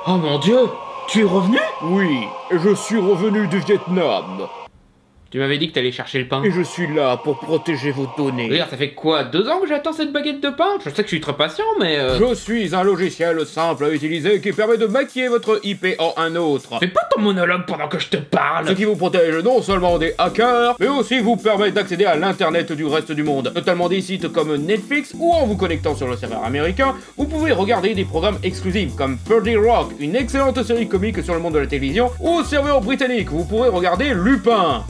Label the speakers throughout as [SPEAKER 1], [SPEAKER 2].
[SPEAKER 1] Oh mon Dieu, tu es revenu?
[SPEAKER 2] Oui, je suis revenu du Vietnam.
[SPEAKER 1] Tu m'avais dit que t'allais chercher le pain.
[SPEAKER 2] Et je suis là pour protéger vos données.
[SPEAKER 1] D'ailleurs, ça fait quoi, 2 ans que j'attends cette baguette de pain? Je sais que je suis très patient, mais
[SPEAKER 2] Je suis un logiciel simple à utiliser qui permet de maquiller votre IP en un autre.
[SPEAKER 1] Fais pas ton monologue pendant que je te parle.
[SPEAKER 2] Ce qui vous protège non seulement des hackers, mais aussi vous permet d'accéder à l'internet du reste du monde. Notamment des sites comme Netflix, ou en vous connectant sur le serveur américain, vous pouvez regarder des programmes exclusifs comme 30 Rock, une excellente série comique sur le monde de la télévision, ou au serveur britannique, vous pourrez regarder Lupin.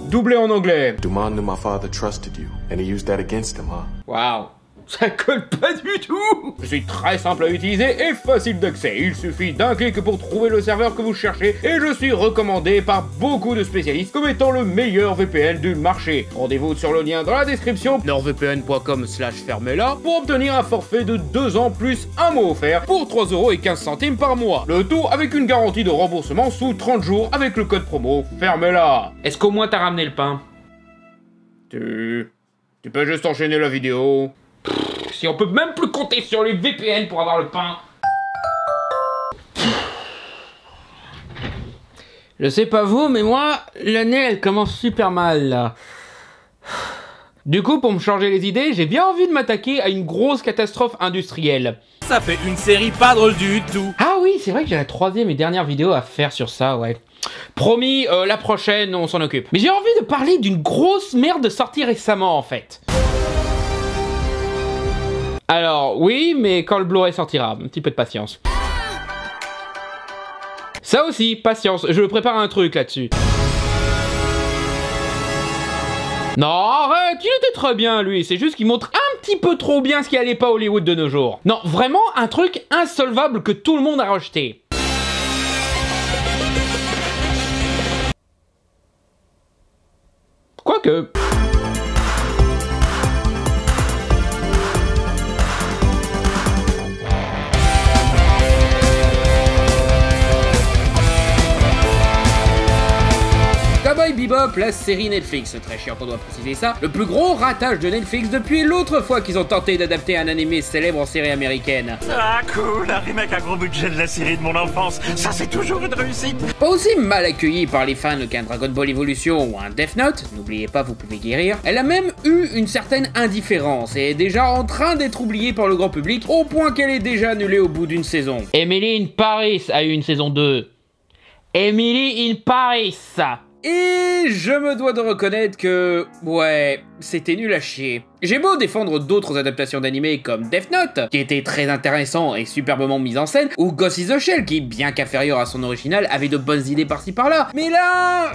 [SPEAKER 2] Doublé en anglais.
[SPEAKER 3] Duman knew my father trusted you, and he used that against him, huh?
[SPEAKER 1] Waouh, ça colle pas du tout.
[SPEAKER 2] Je suis très simple à utiliser et facile d'accès. Il suffit d'un clic pour trouver le serveur que vous cherchez et je suis recommandé par beaucoup de spécialistes comme étant le meilleur VPN du marché. Rendez-vous sur le lien dans la description nordvpn.com/fermez-la pour obtenir un forfait de 2 ans plus un mois offert pour 3,15 € par mois. Le tout avec une garantie de remboursement sous 30 jours avec le code promo fermez-la.
[SPEAKER 1] Est-ce qu'au moins t'as ramené le pain?
[SPEAKER 2] Tu peux juste enchaîner la vidéo.
[SPEAKER 1] Si on peut même plus compter sur les VPN pour avoir le pain. Je sais pas vous, mais moi, l'année elle commence super mal là. Du coup, pour me changer les idées, j'ai bien envie de m'attaquer à une grosse catastrophe industrielle.
[SPEAKER 4] Ça fait une série pas drôle du tout.
[SPEAKER 1] Ah oui, c'est vrai que j'ai la 3e et dernière vidéo à faire sur ça, ouais. Promis, la prochaine, on s'en occupe. Mais j'ai envie de parler d'une grosse merde sortie récemment en fait. Alors, oui, mais quand le Blu-ray sortira, un petit peu de patience. Ça aussi, patience, je prépare un truc là-dessus. Non, arrête, il était très bien lui, c'est juste qu'il montre un petit peu trop bien ce qui allait pas Hollywood de nos jours. Non, vraiment un truc insolvable que tout le monde a rejeté. Quoique... Cowboy Bebop, la série Netflix, très chiant qu'on doit préciser ça, le plus gros ratage de Netflix depuis l'autre fois qu'ils ont tenté d'adapter un animé célèbre en série américaine.
[SPEAKER 4] Ah cool, un remake à gros budget de la série de mon enfance, ça c'est toujours une réussite.
[SPEAKER 1] Pas aussi mal accueillie par les fans qu'un Dragon Ball Evolution ou un Death Note, n'oubliez pas vous pouvez guérir, elle a même eu une certaine indifférence et est déjà en train d'être oubliée par le grand public au point qu'elle est déjà annulée au bout d'une saison. Emily in Paris a eu une saison 2. Emily in Paris. Et je me dois de reconnaître que... ouais, c'était nul à chier. J'ai beau défendre d'autres adaptations d'animés comme Death Note, qui était très intéressant et superbement mis en scène, ou Ghost in the Shell, qui, bien qu'inférieur à son original, avait de bonnes idées par-ci par-là. Mais là...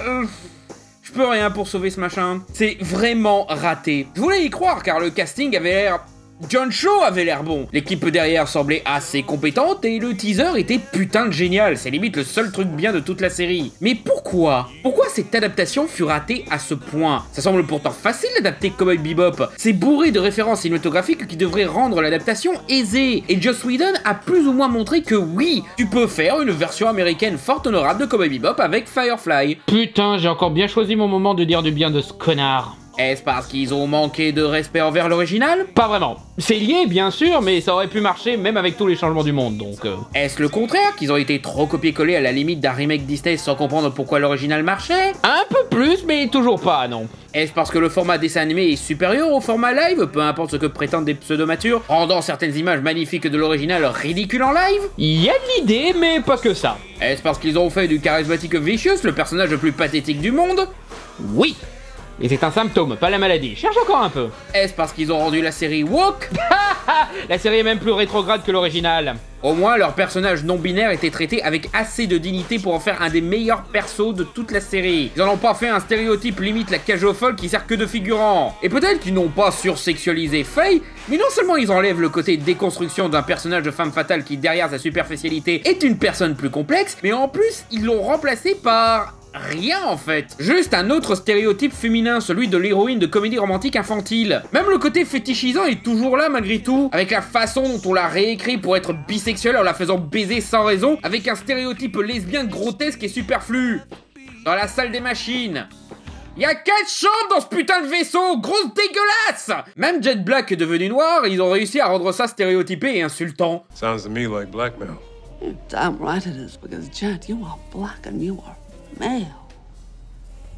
[SPEAKER 1] je peux rien pour sauver ce machin. C'est vraiment raté. Je voulais y croire car le casting avait l'air... John Cho avait l'air bon, l'équipe derrière semblait assez compétente et le teaser était putain de génial, c'est limite le seul truc bien de toute la série. Mais pourquoi cette adaptation fut ratée à ce point? Ça semble pourtant facile d'adapter Cowboy Bebop, c'est bourré de références cinématographiques qui devraient rendre l'adaptation aisée, et Joss Whedon a plus ou moins montré que oui, tu peux faire une version américaine fort honorable de Cowboy Bebop avec Firefly. Putain, j'ai encore bien choisi mon moment de dire du bien de ce connard. Est-ce parce qu'ils ont manqué de respect envers l'original? Pas vraiment. C'est lié, bien sûr, mais ça aurait pu marcher même avec tous les changements du monde, donc... Est-ce le contraire, qu'ils ont été trop copié-collé à la limite d'un remake Disney sans comprendre pourquoi l'original marchait? Un peu plus, mais toujours pas, non. Est-ce parce que le format dessin animé est supérieur au format live, peu importe ce que prétendent des pseudomatures, rendant certaines images magnifiques de l'original ridicules en live? Y a de l'idée, mais pas que ça. Est-ce parce qu'ils ont fait du charismatique Vicious, le personnage le plus pathétique du monde? Oui. Et c'est un symptôme, pas la maladie. Cherche encore un peu. Est-ce parce qu'ils ont rendu la série woke? La série est même plus rétrograde que l'original. Au moins, leur personnage non-binaire était traité avec assez de dignité pour en faire un des meilleurs persos de toute la série. Ils en ont pas fait un stéréotype limite la cage aux folles qui sert que de figurant. Et peut-être qu'ils n'ont pas sursexualisé Faye, mais non seulement ils enlèvent le côté déconstruction d'un personnage de femme fatale qui, derrière sa superficialité, est une personne plus complexe, mais en plus, ils l'ont remplacé par... rien en fait. Juste un autre stéréotype féminin, celui de l'héroïne de comédie romantique infantile. Même le côté fétichisant est toujours là malgré tout, avec la façon dont on l'a réécrit pour être bisexuel en la faisant baiser sans raison, avec un stéréotype lesbien grotesque et superflu. Dans la salle des machines. Y'a 4 chambres dans ce putain de vaisseau, grosse dégueulasse! Même Jet Black est devenu noir, ils ont réussi à rendre ça stéréotypé et insultant.
[SPEAKER 3] Sounds to me like blackmail.
[SPEAKER 5] You're damn right it is, because Jed, you are black and you are male.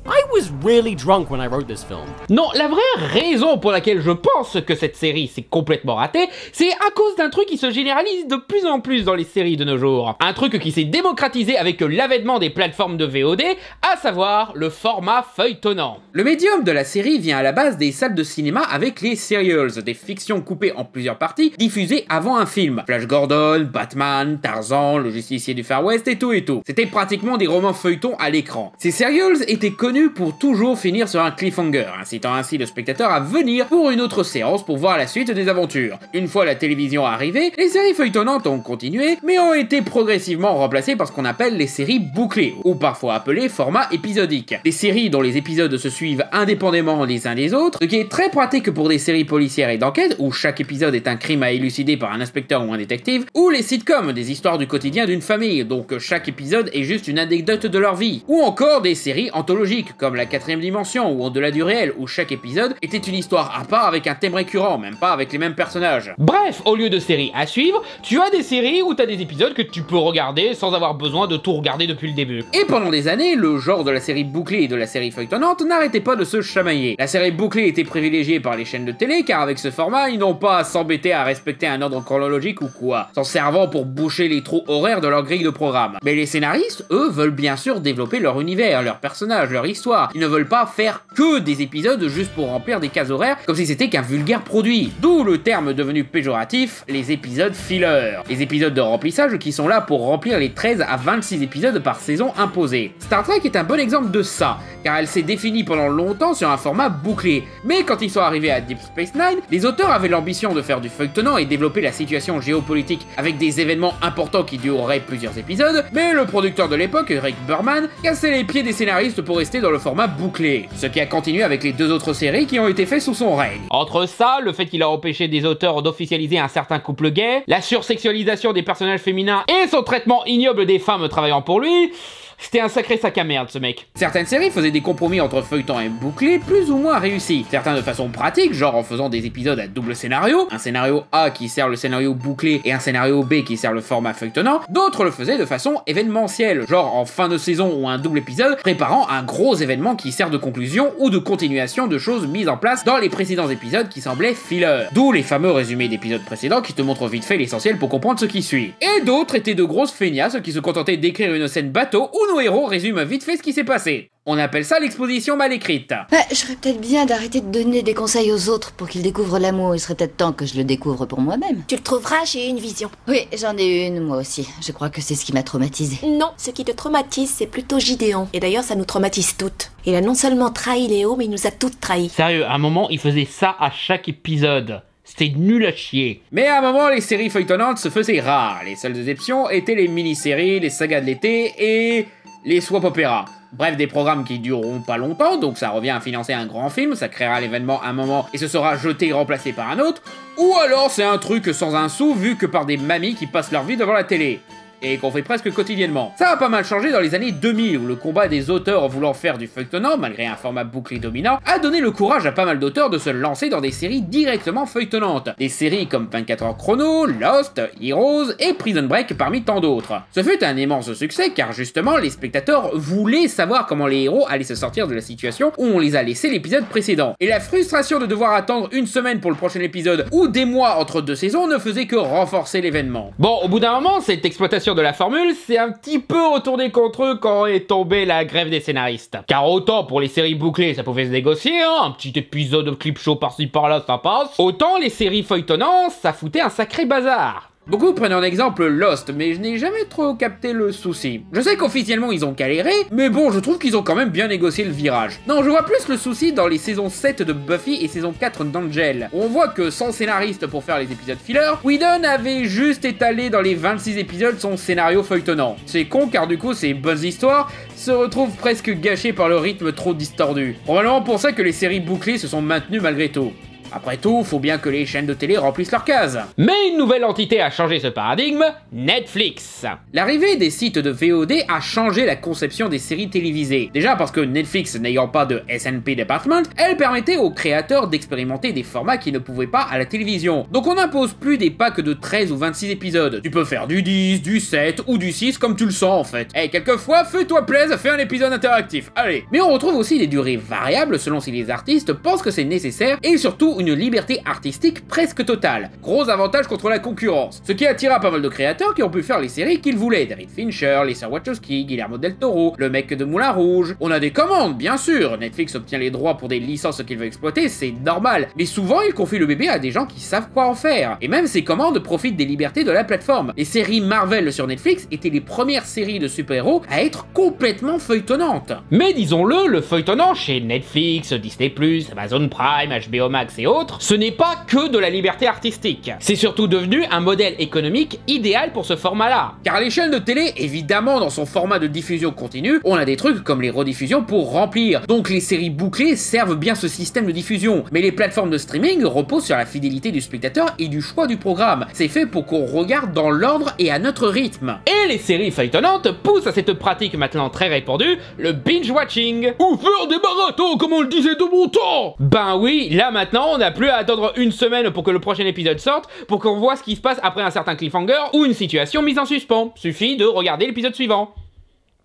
[SPEAKER 6] I was really drunk when I wrote this film.
[SPEAKER 1] Non, la vraie raison pour laquelle je pense que cette série s'est complètement ratée, c'est à cause d'un truc qui se généralise de plus en plus dans les séries de nos jours. Un truc qui s'est démocratisé avec l'avènement des plateformes de VOD, à savoir le format feuilletonnant. Le médium de la série vient à la base des salles de cinéma avec les serials, des fictions coupées en plusieurs parties, diffusées avant un film. Flash Gordon, Batman, Tarzan, le justicier du Far West et tout et tout. C'était pratiquement des romans feuilletons à l'écran. Ces serials étaient connus pour toujours finir sur un cliffhanger, incitant ainsi le spectateur à venir pour une autre séance pour voir la suite des aventures. Une fois la télévision arrivée, les séries feuilletonnantes ont continué, mais ont été progressivement remplacées par ce qu'on appelle les séries bouclées, ou parfois appelées formats épisodiques. Des séries dont les épisodes se suivent indépendamment les uns des autres, ce qui est très pratique pour des séries policières et d'enquête, où chaque épisode est un crime à élucider par un inspecteur ou un détective, ou les sitcoms, des histoires du quotidien d'une famille, donc chaque épisode est juste une anecdote de leur vie, ou encore des séries anthologiques, comme La Quatrième Dimension ou Au-delà du réel, où chaque épisode était une histoire à part avec un thème récurrent, même pas avec les mêmes personnages. Bref, au lieu de séries à suivre, tu as des séries où t'as des épisodes que tu peux regarder sans avoir besoin de tout regarder depuis le début. Et pendant des années, le genre de la série bouclée et de la série feuilletonnante n'arrêtait pas de se chamailler. La série bouclée était privilégiée par les chaînes de télé, car avec ce format, ils n'ont pas à s'embêter à respecter un ordre chronologique ou quoi, s'en servant pour boucher les trous horaires de leur grille de programme. Mais les scénaristes, eux, veulent bien sûr développer leur univers, leurs personnages, leur histoire. Ils ne veulent pas faire que des épisodes juste pour remplir des cases horaires comme si c'était qu'un vulgaire produit. D'où le terme devenu péjoratif, les épisodes filler. Les épisodes de remplissage qui sont là pour remplir les 13 à 26 épisodes par saison imposés. Star Trek est un bon exemple de ça, car elle s'est définie pendant longtemps sur un format bouclé. Mais quand ils sont arrivés à Deep Space Nine, les auteurs avaient l'ambition de faire du feuilletonnant et développer la situation géopolitique avec des événements importants qui dureraient plusieurs épisodes, mais le producteur de l'époque, Rick Berman, cassait les pieds des scénaristes pour rester dans le format bouclé, ce qui a continué avec les deux autres séries qui ont été faites sous son règne. Entre ça, le fait qu'il a empêché des auteurs d'officialiser un certain couple gay, la sursexualisation des personnages féminins et son traitement ignoble des femmes travaillant pour lui, c'était un sacré sac à merde, ce mec. Certaines séries faisaient des compromis entre feuilleton et bouclé plus ou moins réussis. Certains de façon pratique, genre en faisant des épisodes à double scénario, un scénario A qui sert le scénario bouclé et un scénario B qui sert le format feuilletonnant. D'autres le faisaient de façon événementielle, genre en fin de saison ou un double épisode préparant un gros événement qui sert de conclusion ou de continuation de choses mises en place dans les précédents épisodes qui semblaient filler. D'où les fameux résumés d'épisodes précédents qui te montrent vite fait l'essentiel pour comprendre ce qui suit. Et d'autres étaient de grosses feignasses qui se contentaient d'écrire une scène bateau où nos héros résument vite fait ce qui s'est passé. On appelle ça l'exposition mal écrite.
[SPEAKER 7] Je ferais peut-être bien d'arrêter de donner des conseils aux autres pour qu'ils découvrent l'amour. Il serait peut-être temps que je le découvre pour moi-même.
[SPEAKER 8] Tu le trouveras, j'ai une vision.
[SPEAKER 7] Oui, j'en ai une, moi aussi. Je crois que c'est ce qui m'a traumatisée.
[SPEAKER 8] Non, ce qui te traumatise, c'est plutôt Gideon. Et d'ailleurs, ça nous traumatise toutes. Il a non seulement trahi Léo, mais il nous a toutes trahis.
[SPEAKER 1] Sérieux, à un moment, il faisait ça à chaque épisode. C'était nul à chier. Mais à un moment, les séries feuilletonnantes se faisaient rares. Les seules exceptions étaient les mini-séries, les sagas de l'été et les soap opéras. Bref, des programmes qui dureront pas longtemps, donc ça revient à financer un grand film, ça créera l'événement un moment et ce sera jeté et remplacé par un autre. Ou alors c'est un truc sans un sou vu que par des mamies qui passent leur vie devant la télé. Et qu'on fait presque quotidiennement. Ça a pas mal changé dans les années 2000, où le combat des auteurs voulant faire du feuilletonnant, malgré un format bouclé dominant, a donné le courage à pas mal d'auteurs de se lancer dans des séries directement feuilletonnantes. Des séries comme 24 heures chrono, Lost, Heroes et Prison Break parmi tant d'autres. Ce fut un immense succès car justement, les spectateurs voulaient savoir comment les héros allaient se sortir de la situation où on les a laissés l'épisode précédent. Et la frustration de devoir attendre une semaine pour le prochain épisode ou des mois entre deux saisons ne faisait que renforcer l'événement. Bon, au bout d'un moment, cette exploitation de la formule s'est un petit peu retournée contre eux quand est tombée la grève des scénaristes. Car autant pour les séries bouclées ça pouvait se négocier, hein, un petit épisode de clip show par-ci par-là ça passe, autant les séries feuilletonnantes ça foutait un sacré bazar. Beaucoup prennent en exemple Lost, mais je n'ai jamais trop capté le souci. Je sais qu'officiellement ils ont galéré, mais bon, je trouve qu'ils ont quand même bien négocié le virage. Non, je vois plus le souci dans les saisons 7 de Buffy et saison 4 d'Angel. On voit que sans scénariste pour faire les épisodes filler, Whedon avait juste étalé dans les 26 épisodes son scénario feuilletonnant. C'est con car du coup ces bonnes histoires se retrouvent presque gâchées par le rythme trop distordu. Probablement pour ça que les séries bouclées se sont maintenues malgré tout. Après tout, faut bien que les chaînes de télé remplissent leurs cases.
[SPEAKER 2] Mais une nouvelle entité a changé ce paradigme, Netflix.
[SPEAKER 1] L'arrivée des sites de VOD a changé la conception des séries télévisées. Déjà parce que Netflix n'ayant pas de S&P Department, elle permettait aux créateurs d'expérimenter des formats qui ne pouvaient pas à la télévision. Donc on n'impose plus des packs de 13 ou 26 épisodes. Tu peux faire du 10, du 7 ou du 6 comme tu le sens en fait. Et quelquefois, fais-toi plaisir, fais un épisode interactif, allez. Mais on retrouve aussi des durées variables selon si les artistes pensent que c'est nécessaire et surtout une liberté artistique presque totale. Gros avantage contre la concurrence. Ce qui attira pas mal de créateurs qui ont pu faire les séries qu'ils voulaient. David Fincher, Lisa Wachowski, Guillermo del Toro, le mec de Moulin Rouge. On a des commandes, bien sûr. Netflix obtient les droits pour des licences qu'il veut exploiter, c'est normal. Mais souvent, il confie le bébé à des gens qui savent quoi en faire. Et même ces commandes profitent des libertés de la plateforme. Les séries Marvel sur Netflix étaient les premières séries de super-héros à être complètement feuilletonnantes.
[SPEAKER 2] Mais disons-le, le feuilletonnant chez Netflix, Disney+, Amazon Prime, HBO Max et autres, ce n'est pas que de la liberté artistique. C'est surtout devenu un modèle économique idéal pour ce format-là.
[SPEAKER 1] Car les chaînes de télé, évidemment, dans son format de diffusion continue, on a des trucs comme les rediffusions pour remplir. Donc les séries bouclées servent bien ce système de diffusion. Mais les plateformes de streaming reposent sur la fidélité du spectateur et du choix du programme. C'est fait pour qu'on regarde dans l'ordre et à notre rythme.
[SPEAKER 2] Et les séries feuilletonnantes poussent à cette pratique maintenant très répandue, le binge-watching. Ou faire des marathons comme on le disait de mon temps. Ben oui, là maintenant on n'a plus à attendre une semaine pour que le prochain épisode sorte, pour qu'on voit ce qui se passe après un certain cliffhanger ou une situation mise en suspens. Suffit de regarder l'épisode suivant.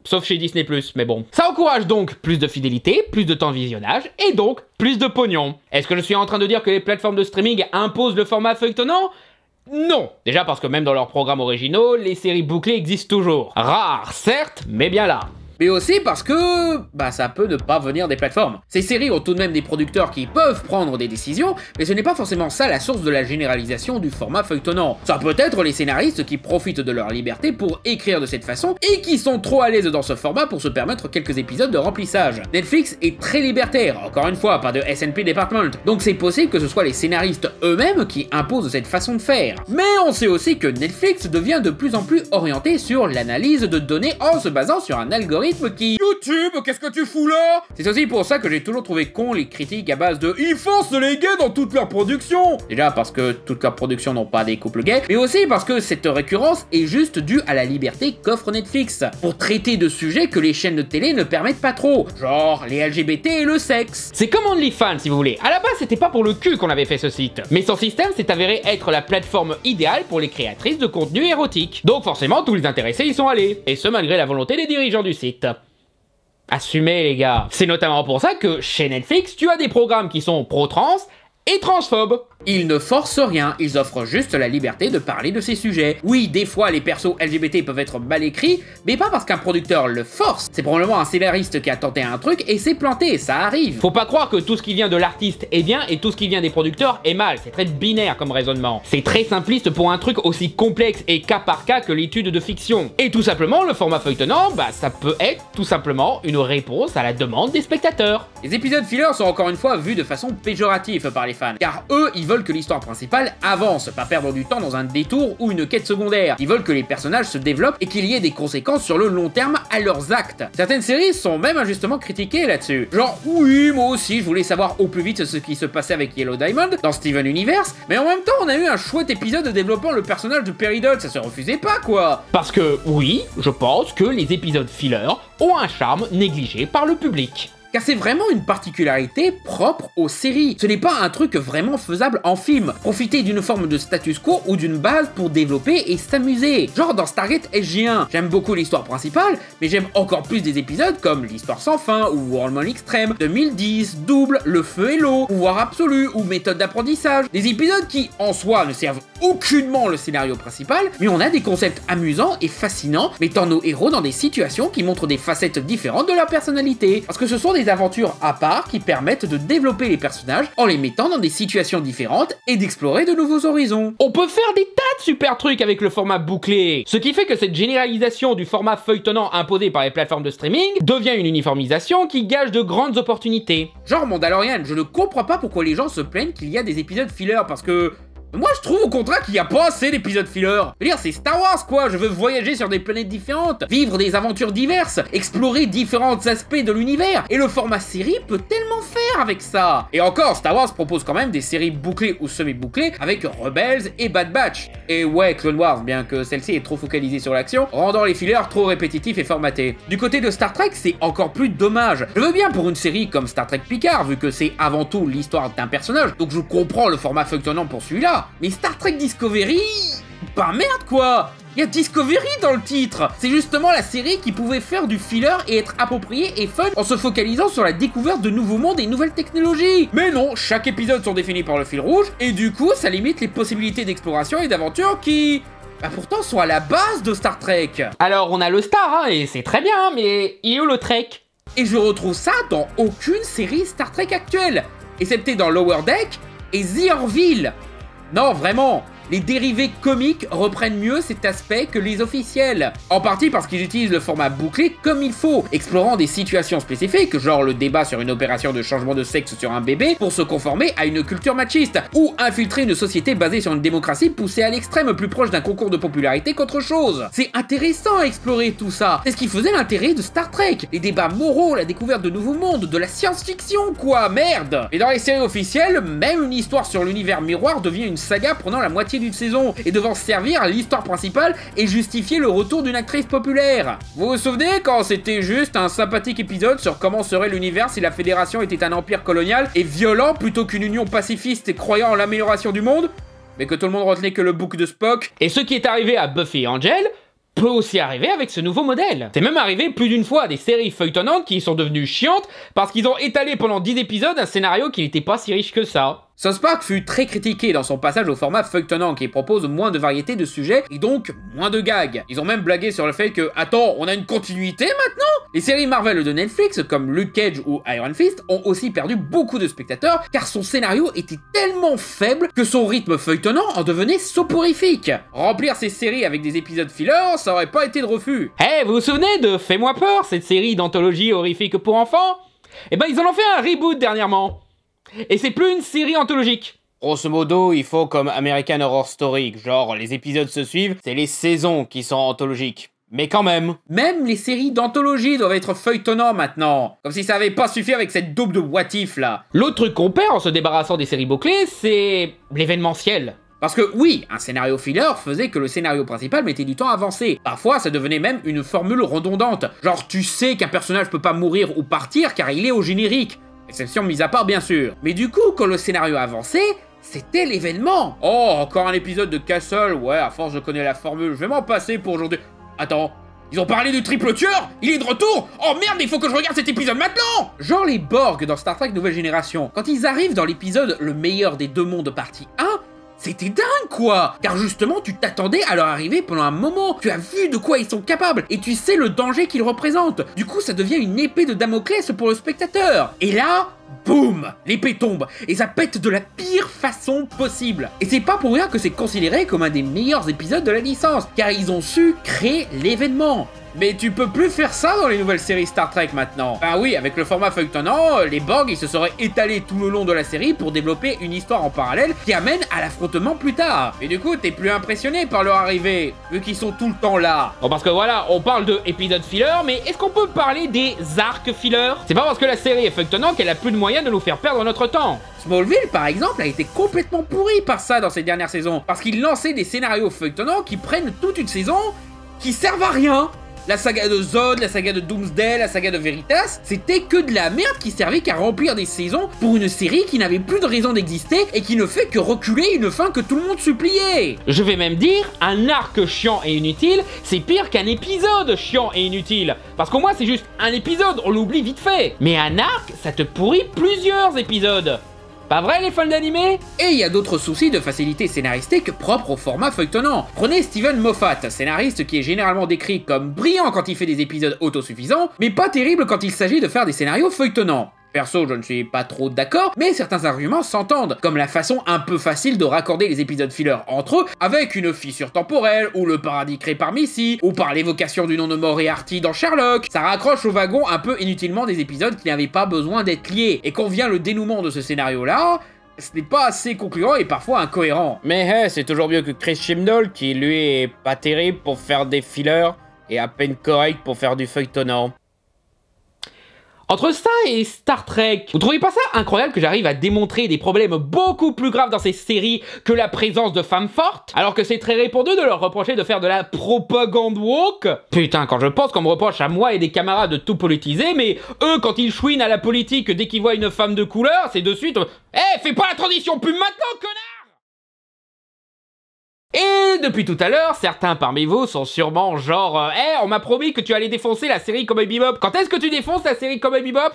[SPEAKER 2] Sauf chez Disney+, mais bon. Ça encourage donc plus de fidélité, plus de temps de visionnage, et donc plus de pognon. Est-ce que je suis en train de dire que les plateformes de streaming imposent le format feuilletonnant ? Non. Déjà parce que même dans leurs programmes originaux, les séries bouclées existent toujours. Rares, certes, mais bien là.
[SPEAKER 1] Mais aussi parce que, ça peut ne pas venir des plateformes. Ces séries ont tout de même des producteurs qui peuvent prendre des décisions, mais ce n'est pas forcément ça la source de la généralisation du format feuilletonnant. Ça peut être les scénaristes qui profitent de leur liberté pour écrire de cette façon et qui sont trop à l'aise dans ce format pour se permettre quelques épisodes de remplissage. Netflix est très libertaire, encore une fois, pas de S&P Department, donc c'est possible que ce soit les scénaristes eux-mêmes qui imposent cette façon de faire. Mais on sait aussi que Netflix devient de plus en plus orienté sur l'analyse de données en se basant sur un algorithme qui... YouTube, qu'est-ce que tu fous là? C'est aussi pour ça que j'ai toujours trouvé con les critiques à base de ils forcent les gays dans toute leur production. Déjà parce que toutes leurs productions n'ont pas des couples gays, mais aussi parce que cette récurrence est juste due à la liberté qu'offre Netflix pour traiter de sujets que les chaînes de télé ne permettent pas trop, genre les LGBT et le sexe.
[SPEAKER 2] C'est comme OnlyFans si vous voulez. À la base c'était pas pour le cul qu'on avait fait ce site, mais son système s'est avéré être la plateforme idéale pour les créatrices de contenu érotique. Donc forcément tous les intéressés y sont allés, et ce malgré la volonté des dirigeants du site. Assumez les gars. C'est notamment pour ça que chez Netflix, tu as des programmes qui sont pro-trans et transphobes.
[SPEAKER 1] Ils ne forcent rien, ils offrent juste la liberté de parler de ces sujets. Oui, des fois les persos LGBT peuvent être mal écrits, mais pas parce qu'un producteur le force. C'est probablement un scénariste qui a tenté un truc et s'est planté, ça arrive.
[SPEAKER 2] Faut pas croire que tout ce qui vient de l'artiste est bien et tout ce qui vient des producteurs est mal, c'est très binaire comme raisonnement. C'est très simpliste pour un truc aussi complexe et cas par cas que l'étude de fiction. Et tout simplement, le format feuilletonnant, ça peut être tout simplement une réponse à la demande des spectateurs.
[SPEAKER 1] Les épisodes fillers sont encore une fois vus de façon péjorative par les fans, car eux, ils veulent que l'histoire principale avance, pas perdre du temps dans un détour ou une quête secondaire. Ils veulent que les personnages se développent et qu'il y ait des conséquences sur le long terme à leurs actes. Certaines séries sont même injustement critiquées là-dessus. Genre, oui, moi aussi, je voulais savoir au plus vite ce qui se passait avec Yellow Diamond dans Steven Universe, mais en même temps, on a eu un chouette épisode développant le personnage de Peridot, ça se refusait pas, quoi.
[SPEAKER 2] Parce que, oui, je pense que les épisodes fillers ont un charme négligé par le public.
[SPEAKER 1] Car c'est vraiment une particularité propre aux séries. Ce n'est pas un truc vraiment faisable en film. Profiter d'une forme de status quo ou d'une base pour développer et s'amuser. Genre dans Stargate SG1. J'aime beaucoup l'histoire principale, mais j'aime encore plus des épisodes comme l'Histoire sans fin ou Hormone Extrême, 2010, Double, Le Feu et l'eau, Pouvoir absolu ou Méthode d'apprentissage. Des épisodes qui, en soi, ne servent aucunement le scénario principal, mais on a des concepts amusants et fascinants, mettant nos héros dans des situations qui montrent des facettes différentes de leur personnalité. Parce que ce sont des aventures à part qui permettent de développer les personnages en les mettant dans des situations différentes et d'explorer de nouveaux horizons.
[SPEAKER 2] On peut faire des tas de super trucs avec le format bouclé, ce qui fait que cette généralisation du format feuilletonnant imposé par les plateformes de streaming devient une uniformisation qui gage de grandes opportunités.
[SPEAKER 1] Genre Mandalorian, je ne comprends pas pourquoi les gens se plaignent qu'il y a des épisodes fillers parce que Moi je trouve au contraire qu'il n'y a pas assez d'épisodes filler. Je veux dire, c'est Star Wars quoi, je veux voyager sur des planètes différentes, vivre des aventures diverses, explorer différents aspects de l'univers, et le format série peut tellement faire avec ça. Et encore, Star Wars propose quand même des séries bouclées ou semi-bouclées avec Rebels et Bad Batch. Et ouais, Clone Wars, bien que celle-ci est trop focalisée sur l'action, rendant les fillers trop répétitifs et formatés. Du côté de Star Trek, c'est encore plus dommage. Je veux bien pour une série comme Star Trek Picard, vu que c'est avant tout l'histoire d'un personnage, donc je comprends le format feuilletonnant pour celui-là. Mais Star Trek Discovery... bah merde quoi! Il y a Discovery dans le titre. C'est justement la série qui pouvait faire du filler et être approprié et fun en se focalisant sur la découverte de nouveaux mondes et nouvelles technologies. Mais non, chaque épisode sont définis par le fil rouge, et du coup ça limite les possibilités d'exploration et d'aventure qui... bah pourtant sont à la base de Star Trek.
[SPEAKER 2] Alors on a le Star, hein, et c'est très bien, mais il est où le Trek?
[SPEAKER 1] Et je retrouve ça dans aucune série Star Trek actuelle, excepté dans Lower Deck et The Orville. Non, vraiment, les dérivés comiques reprennent mieux cet aspect que les officiels. En partie parce qu'ils utilisent le format bouclé comme il faut, explorant des situations spécifiques, genre le débat sur une opération de changement de sexe sur un bébé pour se conformer à une culture machiste, ou infiltrer une société basée sur une démocratie poussée à l'extrême plus proche d'un concours de popularité qu'autre chose. C'est intéressant à explorer tout ça, c'est ce qui faisait l'intérêt de Star Trek, les débats moraux, la découverte de nouveaux mondes, de la science-fiction quoi, merde. Et dans les séries officielles, même une histoire sur l'univers miroir devient une saga prenant la moitié d'une saison et devant servir à l'histoire principale et justifier le retour d'une actrice populaire. Vous vous souvenez quand c'était juste un sympathique épisode sur comment serait l'univers si la Fédération était un empire colonial et violent plutôt qu'une union pacifiste et croyant en l'amélioration du monde? Mais que tout le monde retenait que le bouc de Spock.
[SPEAKER 2] Et ce qui est arrivé à Buffy et Angel peut aussi arriver avec ce nouveau modèle. C'est même arrivé plus d'une fois à des séries feuilletonnantes qui sont devenues chiantes parce qu'ils ont étalé pendant 10 épisodes un scénario qui n'était pas si riche que ça.
[SPEAKER 1] South Park fut très critiqué dans son passage au format feuilletonnant qui propose moins de variété de sujets et donc moins de gags. Ils ont même blagué sur le fait que, attends, on a une continuité maintenant? Les séries Marvel de Netflix comme Luke Cage ou Iron Fist ont aussi perdu beaucoup de spectateurs car son scénario était tellement faible que son rythme feuilletonnant en devenait soporifique. Remplir ces séries avec des épisodes fillers, ça aurait pas été de refus.
[SPEAKER 2] Hey, vous vous souvenez de Fais-moi peur, cette série d'anthologie horrifique pour enfants? Eh ben ils en ont fait un reboot dernièrement. Et c'est plus une série anthologique.
[SPEAKER 1] Grosso modo, il faut comme American Horror Story, genre les épisodes se suivent, c'est les saisons qui sont anthologiques. Mais quand même. Même les séries d'anthologie doivent être feuilletonnants maintenant. Comme si ça avait pas suffi avec cette double de what if là.
[SPEAKER 2] L'autre truc qu'on perd en se débarrassant des séries bouclées, c'est l'événementiel.
[SPEAKER 1] Parce que oui, un scénario filler faisait que le scénario principal mettait du temps à avancer. Parfois, ça devenait même une formule redondante. Genre, tu sais qu'un personnage peut pas mourir ou partir car il est au générique. Exception mise à part bien sûr. Mais du coup, quand le scénario avançait, c'était l'événement. Oh, encore un épisode de Castle. Ouais, à force je connais la formule, je vais m'en passer pour aujourd'hui. Attends, ils ont parlé du triple tueur? Il est de retour? Oh merde, il faut que je regarde cet épisode maintenant! Genre les Borg dans Star Trek Nouvelle Génération. Quand ils arrivent dans l'épisode Le meilleur des deux mondes partie 1, c'était dingue quoi! Car justement tu t'attendais à leur arriver pendant un moment, tu as vu de quoi ils sont capables, et tu sais le danger qu'ils représentent. Du coup ça devient une épée de Damoclès pour le spectateur. Et là, boum! L'épée tombe, et ça pète de la pire façon possible. Et c'est pas pour rien que c'est considéré comme un des meilleurs épisodes de la licence, car ils ont su créer l'événement. Mais tu peux plus faire ça dans les nouvelles séries Star Trek maintenant. Bah oui, avec le format feuilletonnant, les Borg ils se seraient étalés tout le long de la série pour développer une histoire en parallèle qui amène à l'affrontement plus tard. Et du coup, t'es plus impressionné par leur arrivée, vu qu'ils sont tout le temps là.
[SPEAKER 2] Bon, parce que voilà, on parle de épisodes filler, mais est-ce qu'on peut parler des arcs filler? C'est pas parce que la série est feuilletonnante qu'elle a plus de moyens de nous faire perdre notre temps.
[SPEAKER 1] Smallville, par exemple, a été complètement pourri par ça dans ces dernières saisons, parce qu'ils lançaient des scénarios feuilletonnants qui prennent toute une saison qui servent à rien. La saga de Zod, la saga de Doomsday, la saga de Veritas, c'était que de la merde qui servait qu'à remplir des saisons pour une série qui n'avait plus de raison d'exister et qui ne fait que reculer une fin que tout le monde suppliait.
[SPEAKER 2] Je vais même dire, un arc chiant et inutile, c'est pire qu'un épisode chiant et inutile. Parce qu'au moins c'est juste un épisode, on l'oublie vite fait. Mais un arc, ça te pourrit plusieurs épisodes. Pas vrai les fans d'animé?
[SPEAKER 1] Et il y a d'autres soucis de facilité scénaristique propres au format feuilletonnant. Prenez Steven Moffat, scénariste qui est généralement décrit comme brillant quand il fait des épisodes autosuffisants, mais pas terrible quand il s'agit de faire des scénarios feuilletonnants. Perso, je ne suis pas trop d'accord, mais certains arguments s'entendent, comme la façon un peu facile de raccorder les épisodes filler entre eux avec une fissure temporelle, ou le paradis créé par Missy, ou par l'évocation du nom de Moriarty dans Sherlock. Ça raccroche au wagon un peu inutilement des épisodes qui n'avaient pas besoin d'être liés, et quand vient le dénouement de ce scénario-là, ce n'est pas assez concluant et parfois incohérent.
[SPEAKER 2] Mais c'est toujours mieux que Chris Chibnall, qui lui est pas terrible pour faire des fillers et à peine correct pour faire du feuilletonnant.
[SPEAKER 9] Entre ça et Star Trek, vous trouvez pas ça incroyable que j'arrive à démontrer des problèmes beaucoup plus graves dans ces séries que la présence de femmes fortes, alors que c'est très répandu de leur reprocher de faire de la propagande woke? Putain, quand je pense qu'on me reproche à moi et des camarades de tout politiser, mais eux, quand ils chouinent à la politique dès qu'ils voient une femme de couleur, c'est de suite fais pas la transition pub maintenant, connard! Et depuis tout à l'heure, certains parmi vous sont sûrement genre on m'a promis que tu allais défoncer la série Cowboy Bebop. Quand est-ce que tu défonces la série Cowboy Bebop?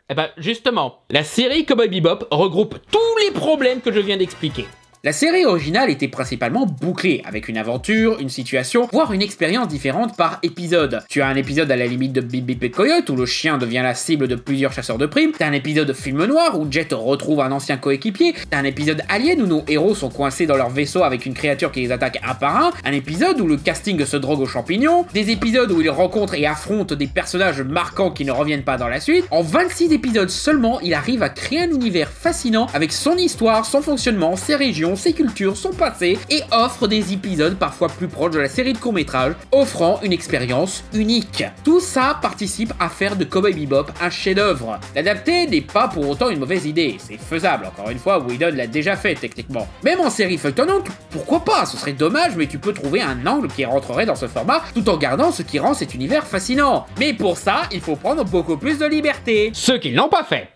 [SPEAKER 9] Eh ben justement, la série Cowboy Bebop regroupe tous les problèmes que je viens d'expliquer.
[SPEAKER 1] La série originale était principalement bouclée, avec une aventure, une situation, voire une expérience différente par épisode. Tu as un épisode à la limite de Bip Bip et Coyote, où le chien devient la cible de plusieurs chasseurs de primes, t'as un épisode film noir, où Jet retrouve un ancien coéquipier, t'as un épisode Alien, où nos héros sont coincés dans leur vaisseau avec une créature qui les attaque un par un épisode où le casting se drogue aux champignons, des épisodes où ils rencontrent et affrontent des personnages marquants qui ne reviennent pas dans la suite. En 26 épisodes seulement, il arrive à créer un univers fascinant avec son histoire, son fonctionnement, ses régions, ses cultures, son passé, et offre des épisodes parfois plus proches de la série de courts-métrages, offrant une expérience unique. Tout ça participe à faire de Cowboy Bebop un chef-d'œuvre. L'adapter n'est pas pour autant une mauvaise idée, c'est faisable, encore une fois, Whedon l'a déjà fait techniquement. Même en série feuilletonnante, pourquoi pas, ce serait dommage, mais tu peux trouver un angle qui rentrerait dans ce format, tout en gardant ce qui rend cet univers fascinant. Mais pour ça, il faut prendre beaucoup plus de liberté.
[SPEAKER 9] Ceux qui l'ont pas fait.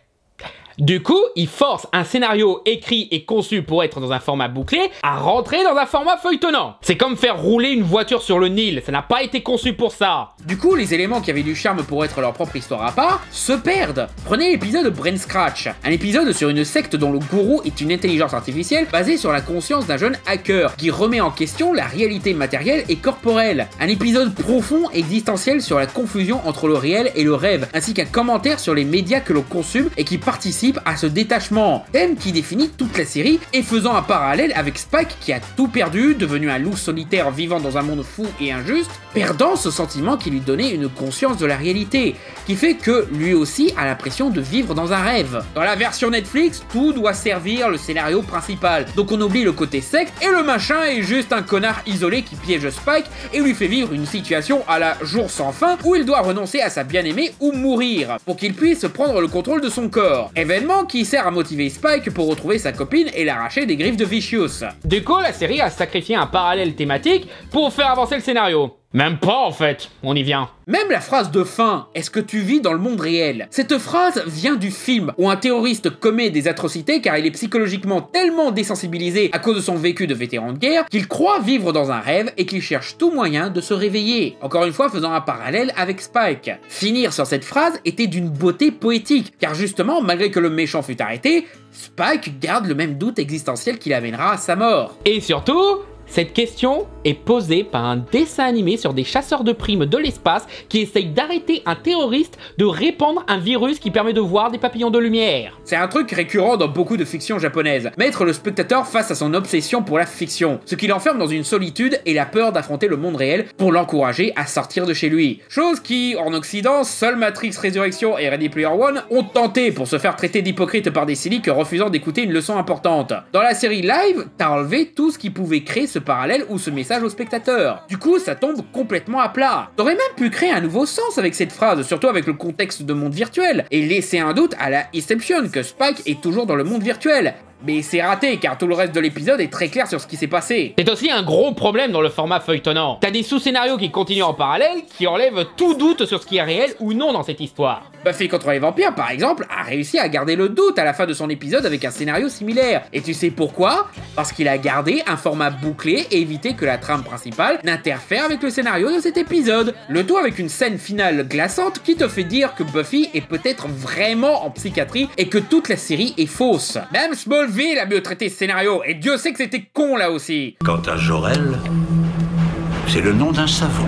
[SPEAKER 9] Du coup, il force un scénario écrit et conçu pour être dans un format bouclé à rentrer dans un format feuilletonnant. C'est comme faire rouler une voiture sur le Nil, ça n'a pas été conçu pour ça.
[SPEAKER 1] Du coup, les éléments qui avaient du charme pour être leur propre histoire à part se perdent. Prenez l'épisode Brain Scratch, un épisode sur une secte dont le gourou est une intelligence artificielle basée sur la conscience d'un jeune hacker qui remet en question la réalité matérielle et corporelle. Un épisode profond et existentiel sur la confusion entre le réel et le rêve, ainsi qu'un commentaire sur les médias que l'on consomme et qui participent à ce détachement, thème qui définit toute la série et faisant un parallèle avec Spike qui a tout perdu, devenu un loup solitaire vivant dans un monde fou et injuste, perdant ce sentiment qui lui donnait une conscience de la réalité, qui fait que lui aussi a l'impression de vivre dans un rêve. Dans la version Netflix, tout doit servir le scénario principal, donc on oublie le côté secte et le machin est juste un connard isolé qui piège Spike et lui fait vivre une situation à la jour sans fin où il doit renoncer à sa bien-aimée ou mourir pour qu'il puisse prendre le contrôle de son corps. Événement qui sert à motiver Spike pour retrouver sa copine et l'arracher des griffes de Vicious.
[SPEAKER 9] Du coup, la série a sacrifié un parallèle thématique pour faire avancer le scénario. Même pas en fait, on y vient.
[SPEAKER 1] Même la phrase de fin, est-ce que tu vis dans le monde réel? Cette phrase vient du film où un terroriste commet des atrocités car il est psychologiquement tellement désensibilisé à cause de son vécu de vétéran de guerre qu'il croit vivre dans un rêve et qu'il cherche tout moyen de se réveiller. Encore une fois faisant un parallèle avec Spike. Finir sur cette phrase était d'une beauté poétique car justement malgré que le méchant fut arrêté, Spike garde le même doute existentiel qui l'amènera à sa mort.
[SPEAKER 9] Et surtout, cette question est posée par un dessin animé sur des chasseurs de primes de l'espace qui essayent d'arrêter un terroriste de répandre un virus qui permet de voir des papillons de lumière.
[SPEAKER 1] C'est un truc récurrent dans beaucoup de fictions japonaises, mettre le spectateur face à son obsession pour la fiction, ce qui l'enferme dans une solitude et la peur d'affronter le monde réel pour l'encourager à sortir de chez lui. Chose qui, en Occident, seul Matrix Résurrection et Ready Player One ont tenté pour se faire traiter d'hypocrite par des cyniques refusant d'écouter une leçon importante. Dans la série live, t'as enlevé tout ce qui pouvait créer ce parallèle ou ce message au spectateur. Du coup, ça tombe complètement à plat. T'aurais même pu créer un nouveau sens avec cette phrase, surtout avec le contexte de monde virtuel, et laisser un doute à la Inception que Spike est toujours dans le monde virtuel. Mais c'est raté car tout le reste de l'épisode est très clair sur ce qui s'est passé.
[SPEAKER 9] C'est aussi un gros problème dans le format feuilletonnant. T'as des sous-scénarios qui continuent en parallèle, qui enlèvent tout doute sur ce qui est réel ou non dans cette histoire.
[SPEAKER 1] Buffy contre les vampires, par exemple, a réussi à garder le doute à la fin de son épisode avec un scénario similaire. Et tu sais pourquoi? Parce qu'il a gardé un format bouclé et évité que la trame principale n'interfère avec le scénario de cet épisode. Le tout avec une scène finale glaçante qui te fait dire que Buffy est peut-être vraiment en psychiatrie et que toute la série est fausse. Même Smallville a mieux traité ce scénario, et Dieu sait que c'était con là aussi.
[SPEAKER 10] Quant à Jor-El, c'est le nom d'un savant.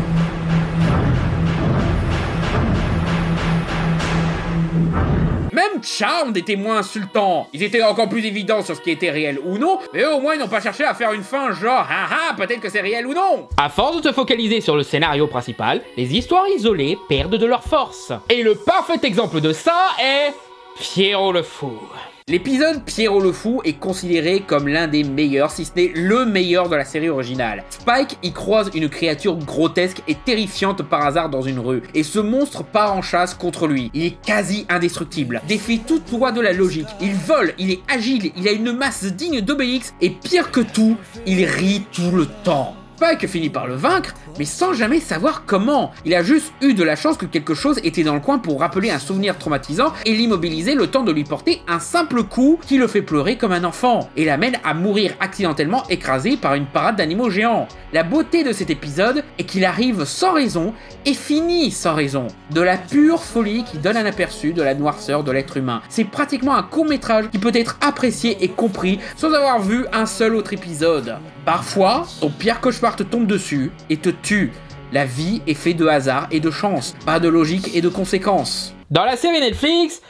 [SPEAKER 1] Même Charmed était moins insultant. Ils étaient encore plus évidents sur ce qui était réel ou non, mais eux au moins ils n'ont pas cherché à faire une fin genre haha peut-être que c'est réel ou non.
[SPEAKER 9] À force de te focaliser sur le scénario principal, les histoires isolées perdent de leur force. Et le parfait exemple de ça est Pierrot le Fou.
[SPEAKER 1] L'épisode Pierrot le Fou est considéré comme l'un des meilleurs, si ce n'est le meilleur de la série originale. Spike y croise une créature grotesque et terrifiante par hasard dans une rue, et ce monstre part en chasse contre lui. Il est quasi indestructible, défie toute loi de la logique, il vole, il est agile, il a une masse digne d'Obélix, et pire que tout, il rit tout le temps. Spike finit par le vaincre, mais sans jamais savoir comment. Il a juste eu de la chance que quelque chose était dans le coin pour rappeler un souvenir traumatisant et l'immobiliser le temps de lui porter un simple coup qui le fait pleurer comme un enfant, et l'amène à mourir accidentellement écrasé par une parade d'animaux géants. La beauté de cet épisode est qu'il arrive sans raison et finit sans raison. De la pure folie qui donne un aperçu de la noirceur de l'être humain. C'est pratiquement un court-métrage qui peut être apprécié et compris sans avoir vu un seul autre épisode. Parfois, ton pire cauchemar te tombe dessus et te tue. La vie est faite de hasard et de chance, pas de logique et de conséquences.
[SPEAKER 9] Dans la série Netflix,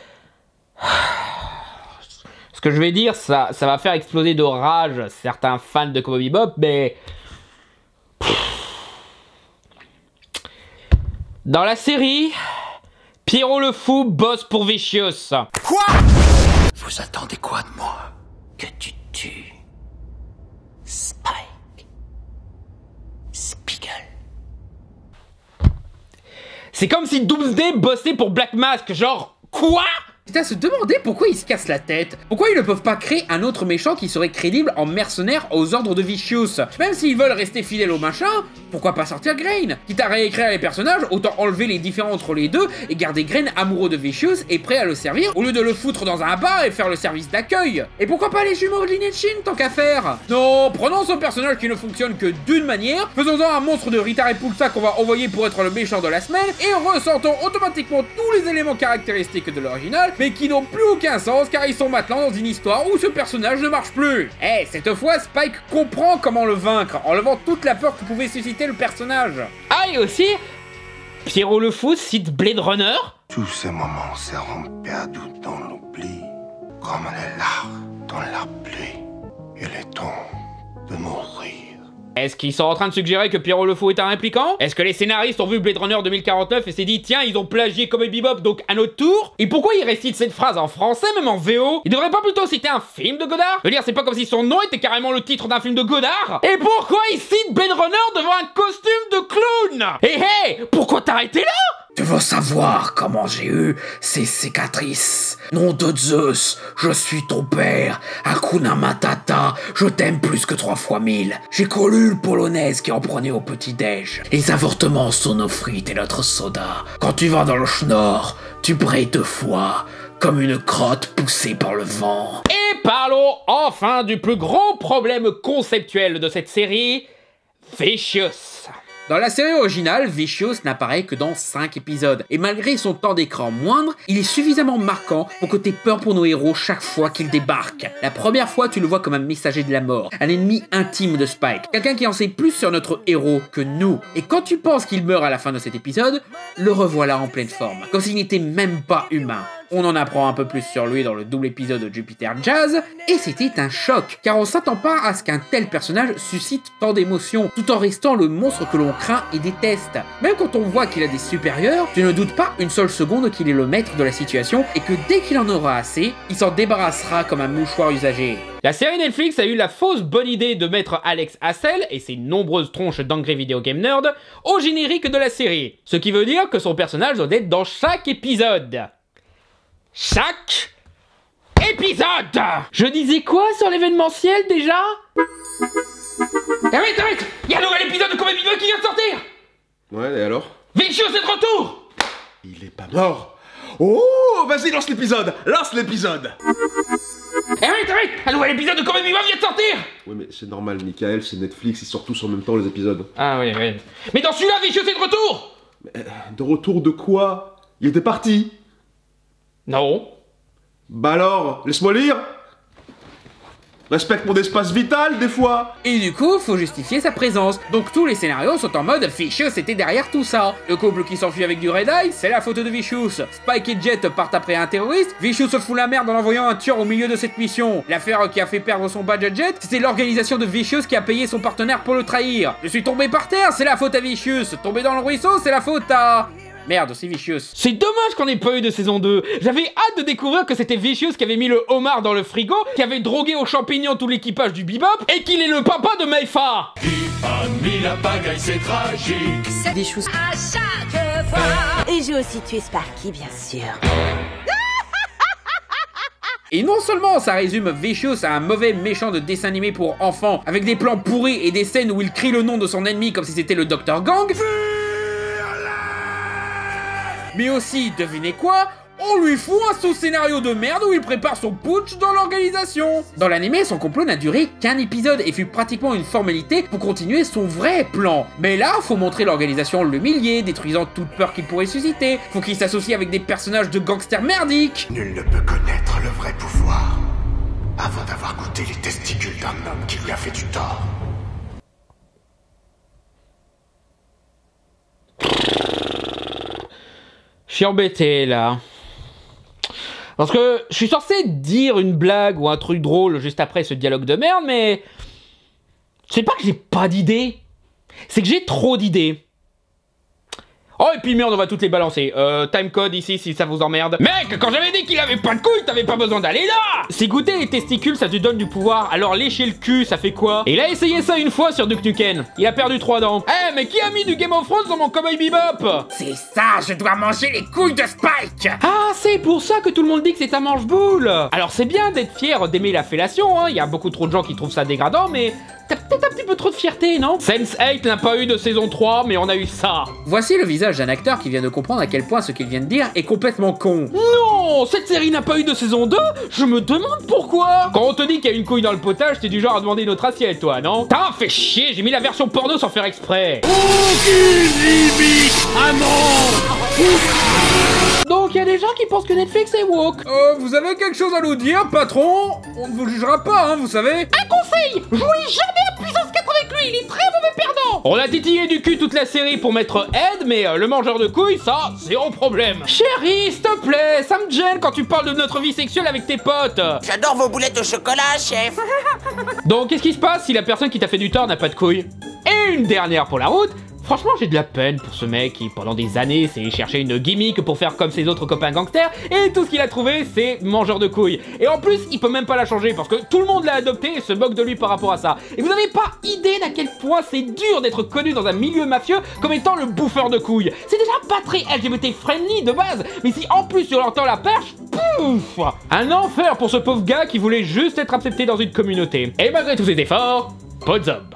[SPEAKER 9] ce que je vais dire, ça va faire exploser de rage certains fans de Cowboy Bebop, mais... Dans la série, Pierrot le Fou bosse pour Vicious.
[SPEAKER 10] Quoi? Vous attendez quoi de moi? Que tu tues Spike Spiegel.
[SPEAKER 9] C'est comme si Doomsday bossait pour Black Mask, genre... Quoi?
[SPEAKER 1] C'est à se demander pourquoi ils se cassent la tête. Pourquoi ils ne peuvent pas créer un autre méchant qui serait crédible en mercenaire aux ordres de Vicious? Même s'ils veulent rester fidèles au machin, pourquoi pas sortir Grain? Quitte à réécrire les personnages, autant enlever les différends entre les deux et garder Grain amoureux de Vicious et prêt à le servir au lieu de le foutre dans un bar et faire le service d'accueil. Et pourquoi pas les jumeaux Lin et Shin tant qu'à faire? Non, prenons ce personnage qui ne fonctionne que d'une manière, faisons-en un monstre de Rita Repulsa qu'on va envoyer pour être le méchant de la semaine et ressortons automatiquement tous les éléments caractéristiques de l'original, mais qui n'ont plus aucun sens car ils sont maintenant dans une histoire où ce personnage ne marche plus. Cette fois, Spike comprend comment le vaincre, en levant toute la peur que pouvait susciter le personnage.
[SPEAKER 9] Ah, et aussi, Pierrot le Fou cite Blade Runner.
[SPEAKER 11] Tous ces moments seront perdus dans l'oubli, comme les larmes dans la pluie. Il est temps de mourir.
[SPEAKER 9] Est-ce qu'ils sont en train de suggérer que Pierrot le Fou est un répliquant? Est-ce que les scénaristes ont vu Blade Runner 2049 et s'est dit tiens, ils ont plagié Cowboy Bebop, donc à notre tour? Et pourquoi il récite cette phrase en français, même en VO? Il devrait pas plutôt citer un film de Godard? Je veux dire, c'est pas comme si son nom était carrément le titre d'un film de Godard? Et pourquoi il cite Blade Runner devant un costume de clown? Et hey, pourquoi t'arrêter là?
[SPEAKER 1] Tu veux savoir comment j'ai eu ces cicatrices? Nom de Zeus, je suis ton père. Hakuna Matata, je t'aime plus que 3 fois 1000. J'ai connu le polonaise qui en prenait au petit-déj. Les avortements sont nos frites et notre soda. Quand tu vas dans le schnorr, tu brayes 2 fois, comme une crotte poussée par le vent.
[SPEAKER 9] Et parlons enfin du plus gros problème conceptuel de cette série, Vicious.
[SPEAKER 1] Dans la série originale, Vicious n'apparaît que dans 5 épisodes, et malgré son temps d'écran moindre, il est suffisamment marquant pour que t'aies peur pour nos héros chaque fois qu'ils débarquent. La première fois, tu le vois comme un messager de la mort, un ennemi intime de Spike, quelqu'un qui en sait plus sur notre héros que nous. Et quand tu penses qu'il meurt à la fin de cet épisode, le revoilà en pleine forme, comme s'il n'était même pas humain. On en apprend un peu plus sur lui dans le double épisode de Jupiter Jazz, et c'était un choc, car on s'attend pas à ce qu'un tel personnage suscite tant d'émotions, tout en restant le monstre que l'on craint et déteste. Même quand on voit qu'il a des supérieurs, tu ne doutes pas une seule seconde qu'il est le maître de la situation, et que dès qu'il en aura assez, il s'en débarrassera comme un mouchoir usagé.
[SPEAKER 9] La série Netflix a eu la fausse bonne idée de mettre Alex Hassel et ses nombreuses tronches d'Angry Video Game Nerd au générique de la série, ce qui veut dire que son personnage doit être dans chaque épisode. Chaque épisode. Je disais quoi sur l'événementiel déjà? Arrête, il y a un nouvel épisode de Cowboy Bebop qui vient de sortir.
[SPEAKER 12] Ouais, et alors?
[SPEAKER 9] Vicious est de retour.
[SPEAKER 12] Il est pas mort. Oh, vas-y, lance l'épisode.
[SPEAKER 9] Arrête, un nouvel épisode de Cowboy Bebop vient de sortir.
[SPEAKER 12] Ouais, mais c'est normal, Michael, c'est Netflix, ils sortent tous en même temps les épisodes.
[SPEAKER 9] Ah oui. Mais dans celui-là, Vicious est de retour.
[SPEAKER 12] De retour de quoi? Il était parti.
[SPEAKER 9] Non.
[SPEAKER 12] Bah alors, laisse-moi lire. Respecte mon espace vital, des fois.
[SPEAKER 1] Et du coup, faut justifier sa présence. Donc tous les scénarios sont en mode Vicious était derrière tout ça. Le couple qui s'enfuit avec du Red Eye, c'est la faute de Vicious. Spike et Jet partent après un terroriste. Vicious se fout la merde en envoyant un tueur au milieu de cette mission. L'affaire qui a fait perdre son badge à Jet, c'était l'organisation de Vicious qui a payé son partenaire pour le trahir. Je suis tombé par terre, c'est la faute à Vicious. Tombé dans le ruisseau, c'est la faute à... Merde, c'est Vicious.
[SPEAKER 9] C'est dommage qu'on ait pas eu de saison 2. J'avais hâte de découvrir que c'était Vicious qui avait mis le homard dans le frigo, qui avait drogué aux champignons tout l'équipage du Bebop, et qu'il est le papa de Meifa.
[SPEAKER 10] Qui a mis la pagaille, c'est tragique.
[SPEAKER 13] C'est des choses à chaque fois. Et j'ai aussi tué Sparky, bien sûr.
[SPEAKER 1] Et non seulement ça résume Vicious à un mauvais méchant de dessin animé pour enfants, avec des plans pourris et des scènes où il crie le nom de son ennemi comme si c'était le Dr Gang, mais aussi, devinez quoi, on lui fout un sous-scénario de merde où il prépare son putsch dans l'organisation. Dans l'animé, son complot n'a duré qu'un épisode et fut pratiquement une formalité pour continuer son vrai plan. Mais là, faut montrer l'organisation l'humilier, détruisant toute peur qu'il pourrait susciter. Faut qu'il s'associe avec des personnages de gangsters merdiques.
[SPEAKER 11] Nul ne peut connaître le vrai pouvoir avant d'avoir goûté les testicules d'un homme qui lui a fait du tort.
[SPEAKER 9] Je suis embêté là. Parce que je suis censé dire une blague ou un truc drôle juste après ce dialogue de merde, mais c'est pas que j'ai pas d'idées, c'est que j'ai trop d'idées. Oh et puis merde, on va toutes les balancer. Timecode ici si ça vous emmerde. Mec, quand j'avais dit qu'il avait pas de couilles, t'avais pas besoin d'aller là. Si goûter les testicules ça te donne du pouvoir, alors lécher le cul ça fait quoi? Et il a essayé ça une fois sur Duke Nukem. Il a perdu 3 dents. Eh mais qui a mis du Game of Thrones dans mon Cowboy Bebop?
[SPEAKER 1] C'est ça, je dois manger les couilles de Spike.
[SPEAKER 9] Ah c'est pour ça que tout le monde dit que c'est un mange-boule. Alors c'est bien d'être fier d'aimer la fellation, hein. Il y a beaucoup trop de gens qui trouvent ça dégradant, mais t'as peut-être un petit peu trop de fierté, non? Sense8 n'a pas eu de saison 3, mais on a eu ça.
[SPEAKER 1] Voici le visage d'un acteur qui vient de comprendre à quel point ce qu'il vient de dire est complètement con.
[SPEAKER 9] Non, cette série n'a pas eu de saison 2. Je me demande pourquoi. Quand on te dit qu'il y a une couille dans le potage, t'es du genre à demander une autre assiette, toi, non? T'as fait chier, j'ai mis la version porno sans faire exprès.
[SPEAKER 10] Aucune limite à
[SPEAKER 9] Donc il y a des gens qui pensent que Netflix est woke.
[SPEAKER 1] Vous avez quelque chose à nous dire, patron? On ne vous jugera pas, hein, vous savez.
[SPEAKER 9] Un conseil, jouez jamais à puissance 4 avec lui, il est très mauvais perdant. On a titillé du cul toute la série pour mettre Ed, mais le mangeur de couilles, ça, zéro problème. Chérie, s'il te plaît, ça me gêne quand tu parles de notre vie sexuelle avec tes potes.
[SPEAKER 14] J'adore vos boulettes au chocolat, chef.
[SPEAKER 9] Donc qu'est-ce qui se passe si la personne qui t'a fait du tort n'a pas de couilles? Et une dernière pour la route. Franchement, j'ai de la peine pour ce mec qui, pendant des années, s'est cherché une gimmick pour faire comme ses autres copains gangsters, et tout ce qu'il a trouvé, c'est mangeur de couilles. Et en plus, il peut même pas la changer, parce que tout le monde l'a adopté et se moque de lui par rapport à ça. Et vous avez pas idée d'à quel point c'est dur d'être connu dans un milieu mafieux comme étant le bouffeur de couilles. C'est déjà pas très LGBT-friendly de base, mais si en plus tu leur tends la perche, pouf! Un enfer pour ce pauvre gars qui voulait juste être accepté dans une communauté. Et malgré tous ses efforts, pas de zob.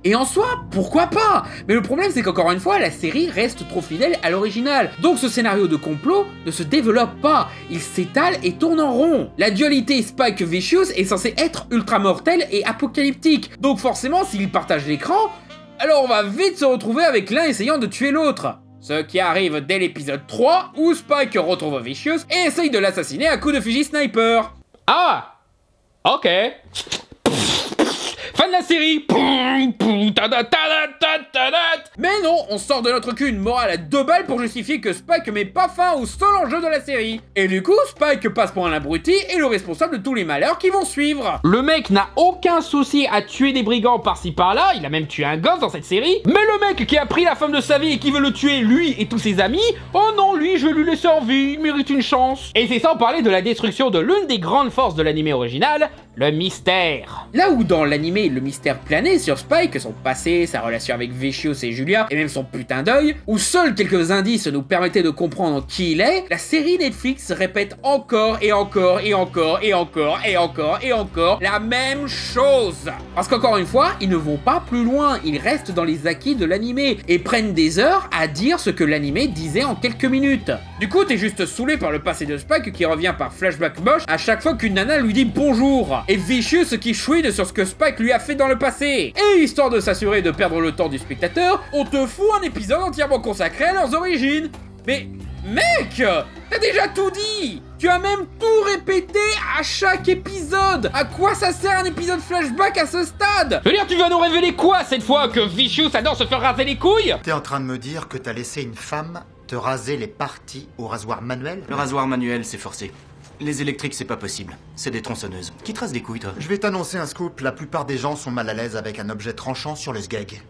[SPEAKER 1] Et en soi, pourquoi pas? Mais le problème c'est qu'encore une fois, la série reste trop fidèle à l'original. Donc ce scénario de complot ne se développe pas, il s'étale et tourne en rond. La dualité Spike-Vicious est censée être ultra mortelle et apocalyptique. Donc forcément, s'ils partagent l'écran, alors on va vite se retrouver avec l'un essayant de tuer l'autre. Ce qui arrive dès l'épisode 3, où Spike retrouve Vicious et essaye de l'assassiner à coups de fusil sniper.
[SPEAKER 9] Ah! Ok. Fin de la série.
[SPEAKER 1] Mais non, on sort de notre cul une morale à 2 balles pour justifier que Spike met pas fin au seul enjeu de la série. Et du coup, Spike passe pour un abruti et le responsable de tous les malheurs qui vont suivre.
[SPEAKER 9] Le mec n'a aucun souci à tuer des brigands par-ci par-là, il a même tué un gosse dans cette série. Mais le mec qui a pris la femme de sa vie et qui veut le tuer, lui et tous ses amis, oh non, lui, je vais lui laisser en vie, il mérite une chance. Et c'est sans parler de la destruction de l'une des grandes forces de l'animé original, le mystère.
[SPEAKER 1] Là où dans l'animé, le mystère planait sur Spike, son passé, sa relation avec Vicious et Julia, et même son putain d'œil, où seuls quelques indices nous permettaient de comprendre qui il est, la série Netflix répète encore et encore et encore et encore et encore et encore la même chose. Parce qu'encore une fois, ils ne vont pas plus loin, ils restent dans les acquis de l'animé, et prennent des heures à dire ce que l'animé disait en quelques minutes. Du coup, t'es juste saoulé par le passé de Spike qui revient par flashback moche à chaque fois qu'une nana lui dit bonjour. Et Vicious qui chouine sur ce que Spike lui a fait dans le passé. Et histoire de s'assurer de perdre le temps du spectateur, on te fout un épisode entièrement consacré à leurs origines. Mais, mec, t'as déjà tout dit. Tu as même tout répété à chaque épisode. À quoi ça sert un épisode flashback à ce stade?
[SPEAKER 9] Je veux dire, tu vas nous révéler quoi cette fois? Que Vicious adore se faire raser les couilles?
[SPEAKER 15] T'es en train de me dire que t'as laissé une femme te raser les parties au rasoir manuel?
[SPEAKER 10] Le rasoir manuel, c'est forcé. Les électriques, c'est pas possible. C'est des tronçonneuses. Qui te rase des couilles, toi?
[SPEAKER 15] Je vais t'annoncer un scoop. La plupart des gens sont mal à l'aise avec un objet tranchant sur le sgeg.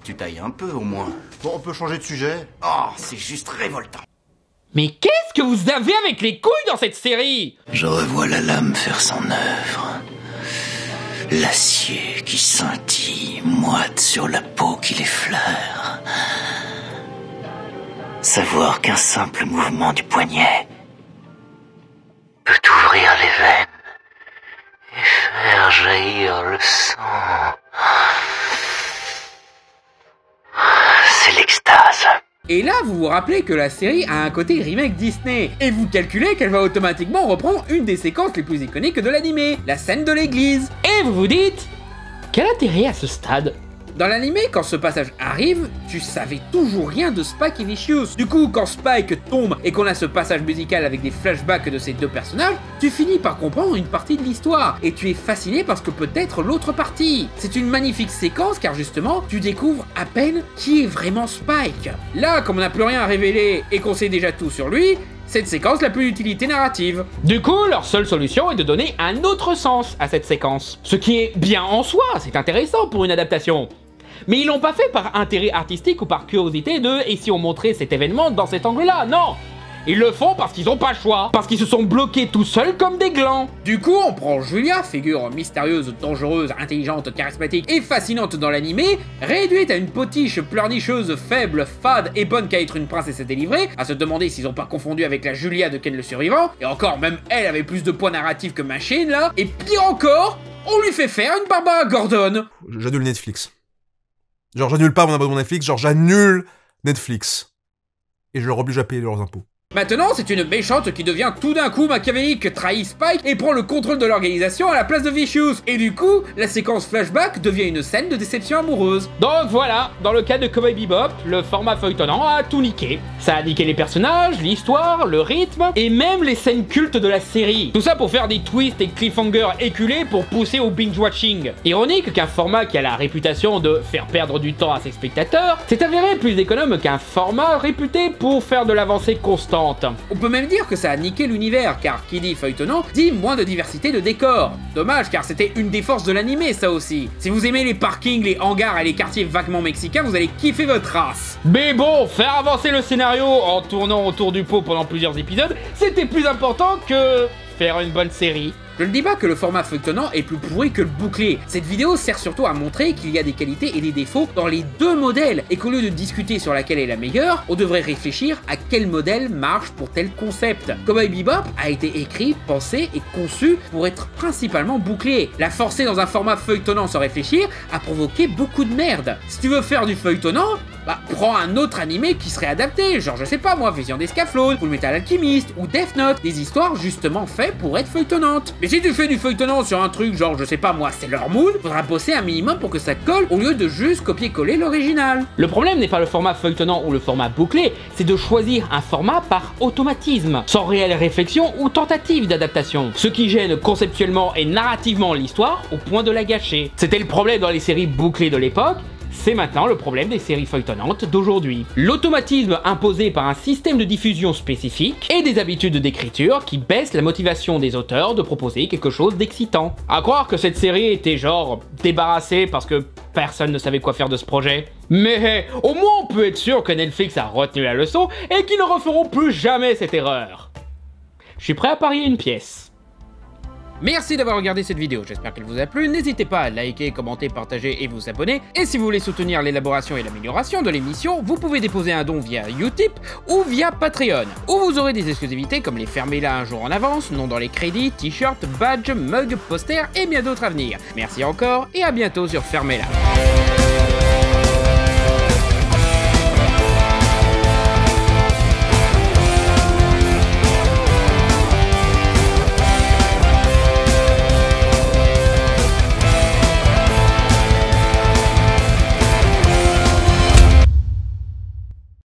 [SPEAKER 10] Tu tailles un peu au moins.
[SPEAKER 15] Bon, on peut changer de sujet.
[SPEAKER 10] Oh, c'est juste révoltant.
[SPEAKER 9] Mais qu'est-ce que vous avez avec les couilles dans cette série?
[SPEAKER 10] Je revois la lame faire son œuvre. L'acier qui scintille, moite sur la peau qui l'effleure. Savoir qu'un simple mouvement du poignet peut ouvrir les veines et faire jaillir le sang. C'est l'extase.
[SPEAKER 1] Et là, vous vous rappelez que la série a un côté remake Disney, et vous calculez qu'elle va automatiquement reprendre une des séquences les plus iconiques de l'animé, la scène de l'église.
[SPEAKER 9] Et vous vous dites, quel intérêt à ce stade?
[SPEAKER 1] Dans l'animé, quand ce passage arrive, tu savais toujours rien de Spike et Vicious. Du coup, quand Spike tombe et qu'on a ce passage musical avec des flashbacks de ces deux personnages, tu finis par comprendre une partie de l'histoire, et tu es fasciné parce que peut-être l'autre partie. C'est une magnifique séquence car justement, tu découvres à peine qui est vraiment Spike. Là, comme on n'a plus rien à révéler et qu'on sait déjà tout sur lui, cette séquence n'a plus d'utilité narrative.
[SPEAKER 9] Du coup, leur seule solution est de donner un autre sens à cette séquence. Ce qui est bien en soi, c'est intéressant pour une adaptation. Mais ils l'ont pas fait par intérêt artistique ou par curiosité de « et si on montrait cet événement dans cet angle-là » Non. Ils le font parce qu'ils ont pas le choix, parce qu'ils se sont bloqués tout seuls comme des glands.
[SPEAKER 1] Du coup, on prend Julia, figure mystérieuse, dangereuse, intelligente, charismatique et fascinante dans l'animé, réduite à une potiche pleurnicheuse, faible, fade et bonne qu'à être une princesse délivrée, à se demander s'ils ont pas confondu avec la Julia de Ken le Survivant, et encore, même elle avait plus de poids narratifs que Machine là, et pire encore, on lui fait faire une Barbara Gordon.
[SPEAKER 16] J'annule Netflix. Genre, j'annule pas mon abonnement Netflix, genre, j'annule Netflix. Et je leur oblige à payer leurs impôts.
[SPEAKER 1] Maintenant, c'est une méchante qui devient tout d'un coup machiavélique, trahit Spike et prend le contrôle de l'organisation à la place de Vicious. Et du coup, la séquence flashback devient une scène de déception amoureuse.
[SPEAKER 9] Donc voilà, dans le cas de Cowboy Bebop, le format feuilletonnant a tout niqué. Ça a niqué les personnages, l'histoire, le rythme, et même les scènes cultes de la série. Tout ça pour faire des twists et cliffhangers éculés pour pousser au binge-watching. Ironique qu'un format qui a la réputation de faire perdre du temps à ses spectateurs s'est avéré plus économe qu'un format réputé pour faire de l'avancée constante.
[SPEAKER 1] On peut même dire que ça a niqué l'univers, car qui dit feuilletonnant dit moins de diversité de décors. Dommage, car c'était une des forces de l'animé, ça aussi. Si vous aimez les parkings, les hangars et les quartiers vaguement mexicains, vous allez kiffer votre race.
[SPEAKER 9] Mais bon, faire avancer le scénario en tournant autour du pot pendant plusieurs épisodes, c'était plus important que faire une bonne série.
[SPEAKER 1] Je ne dis pas que le format feuilletonnant est plus pourri que le bouclé. Cette vidéo sert surtout à montrer qu'il y a des qualités et des défauts dans les deux modèles, et qu'au lieu de discuter sur laquelle est la meilleure, on devrait réfléchir à quel modèle marche pour tel concept. Cowboy Bebop a été écrit, pensé et conçu pour être principalement bouclé. La forcer dans un format feuilletonnant sans réfléchir a provoqué beaucoup de merde. Si tu veux faire du feuilletonnant, bah prends un autre animé qui serait adapté, genre je sais pas moi, Vision d'Escaflowne, Fullmetal Alchemist ou Death Note, des histoires justement faites pour être feuilletonnantes. Mais si tu fais du feuilletonnant sur un truc genre je sais pas moi, Sailor Moon, faudra bosser un minimum pour que ça colle au lieu de juste copier-coller l'original.
[SPEAKER 9] Le problème n'est pas le format feuilletonnant ou le format bouclé, c'est de choisir un format par automatisme, sans réelle réflexion ou tentative d'adaptation, ce qui gêne conceptuellement et narrativement l'histoire au point de la gâcher. C'était le problème dans les séries bouclées de l'époque, c'est maintenant le problème des séries feuilletonnantes d'aujourd'hui. L'automatisme imposé par un système de diffusion spécifique et des habitudes d'écriture qui baissent la motivation des auteurs de proposer quelque chose d'excitant. À croire que cette série était genre débarrassée parce que personne ne savait quoi faire de ce projet. Mais au moins on peut être sûr que Netflix a retenu la leçon et qu'ils ne referont plus jamais cette erreur. Je suis prêt à parier une pièce.
[SPEAKER 1] Merci d'avoir regardé cette vidéo, j'espère qu'elle vous a plu. N'hésitez pas à liker, commenter, partager et vous abonner. Et si vous voulez soutenir l'élaboration et l'amélioration de l'émission, vous pouvez déposer un don via Utip ou via Patreon, où vous aurez des exclusivités comme les Fermez-la un jour en avance, nom dans les crédits, t-shirts, badges, mugs, posters et bien d'autres à venir. Merci encore et à bientôt sur Fermez-la.